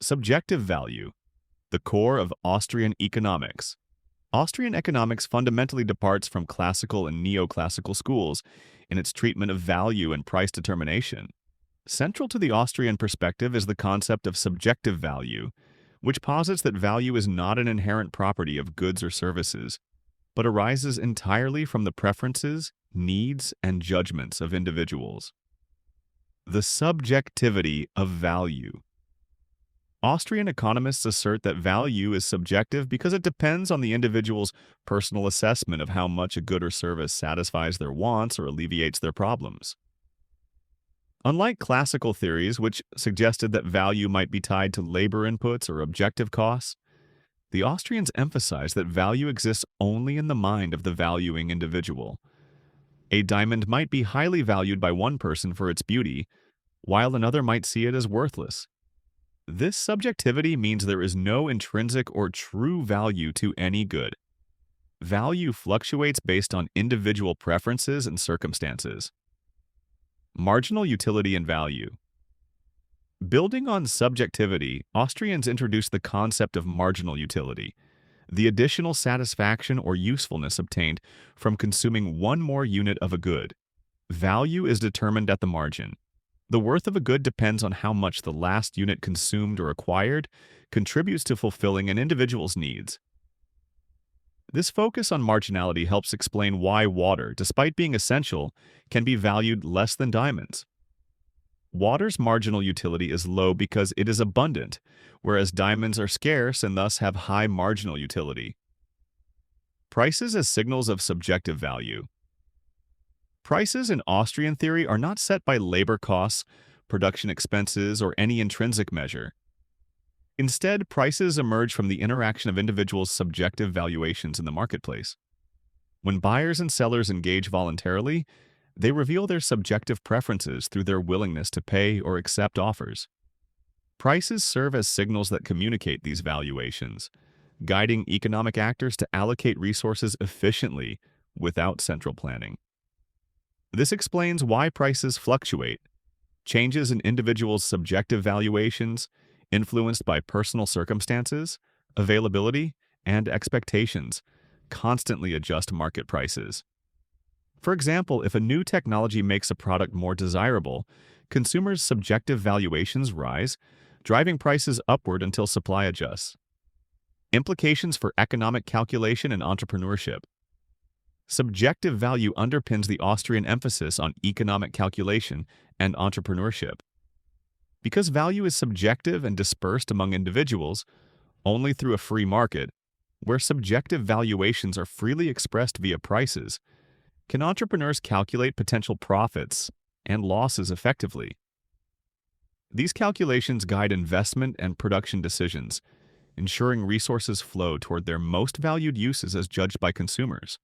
Subjective value, the core of Austrian economics. Austrian economics fundamentally departs from classical and neoclassical schools in its treatment of value and price determination. Central to the Austrian perspective is the concept of subjective value, which posits that value is not an inherent property of goods or services, but arises entirely from the preferences, needs, and judgments of individuals. The subjectivity of value. Austrian economists assert that value is subjective because it depends on the individual's personal assessment of how much a good or service satisfies their wants or alleviates their problems. Unlike classical theories, which suggested that value might be tied to labor inputs or objective costs, the Austrians emphasize that value exists only in the mind of the valuing individual. A diamond might be highly valued by one person for its beauty, while another might see it as worthless. This subjectivity means there is no intrinsic or true value to any good. Value fluctuates based on individual preferences and circumstances. Marginal utility and value. Building on subjectivity, Austrians introduced the concept of marginal utility, the additional satisfaction or usefulness obtained from consuming one more unit of a good. Value is determined at the margin. The worth of a good depends on how much the last unit consumed or acquired contributes to fulfilling an individual's needs. This focus on marginality helps explain why water, despite being essential, can be valued less than diamonds. Water's marginal utility is low because it is abundant, whereas diamonds are scarce and thus have high marginal utility. Prices as signals of subjective value. Prices in Austrian theory are not set by labor costs, production expenses, or any intrinsic measure. Instead, prices emerge from the interaction of individuals' subjective valuations in the marketplace. When buyers and sellers engage voluntarily, they reveal their subjective preferences through their willingness to pay or accept offers. Prices serve as signals that communicate these valuations, guiding economic actors to allocate resources efficiently without central planning. This explains why prices fluctuate. Changes in individuals' subjective valuations, influenced by personal circumstances, availability, and expectations, constantly adjust market prices. For example, if a new technology makes a product more desirable, consumers' subjective valuations rise, driving prices upward until supply adjusts. Implications for economic calculation and entrepreneurship. Subjective value underpins the Austrian emphasis on economic calculation and entrepreneurship. Because value is subjective and dispersed among individuals, only through a free market, where subjective valuations are freely expressed via prices, can entrepreneurs calculate potential profits and losses effectively. These calculations guide investment and production decisions, ensuring resources flow toward their most valued uses as judged by consumers.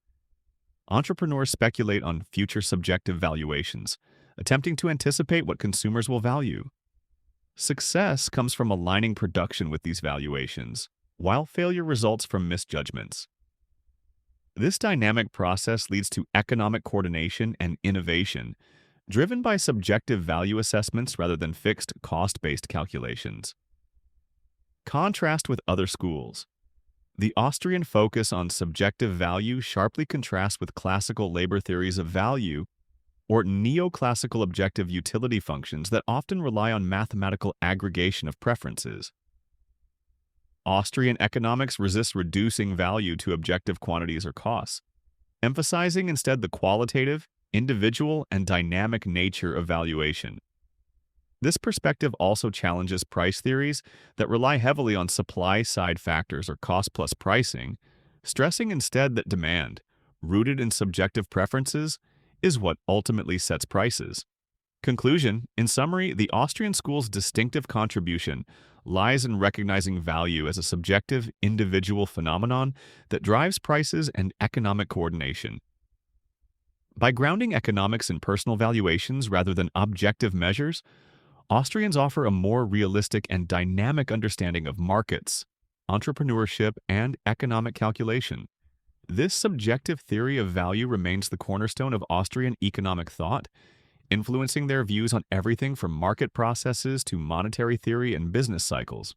Entrepreneurs speculate on future subjective valuations, attempting to anticipate what consumers will value. Success comes from aligning production with these valuations, while failure results from misjudgments. This dynamic process leads to economic coordination and innovation, driven by subjective value assessments rather than fixed cost-based calculations. Contrast with other schools. The Austrian focus on subjective value sharply contrasts with classical labor theories of value or neoclassical objective utility functions that often rely on mathematical aggregation of preferences. Austrian economics resists reducing value to objective quantities or costs, emphasizing instead the qualitative, individual, and dynamic nature of valuation. This perspective also challenges price theories that rely heavily on supply-side factors or cost-plus pricing, stressing instead that demand, rooted in subjective preferences, is what ultimately sets prices. Conclusion: in summary, the Austrian school's distinctive contribution lies in recognizing value as a subjective, individual phenomenon that drives prices and economic coordination. By grounding economics in personal valuations rather than objective measures, Austrians offer a more realistic and dynamic understanding of markets, entrepreneurship, and economic calculation. This subjective theory of value remains the cornerstone of Austrian economic thought, influencing their views on everything from market processes to monetary theory and business cycles.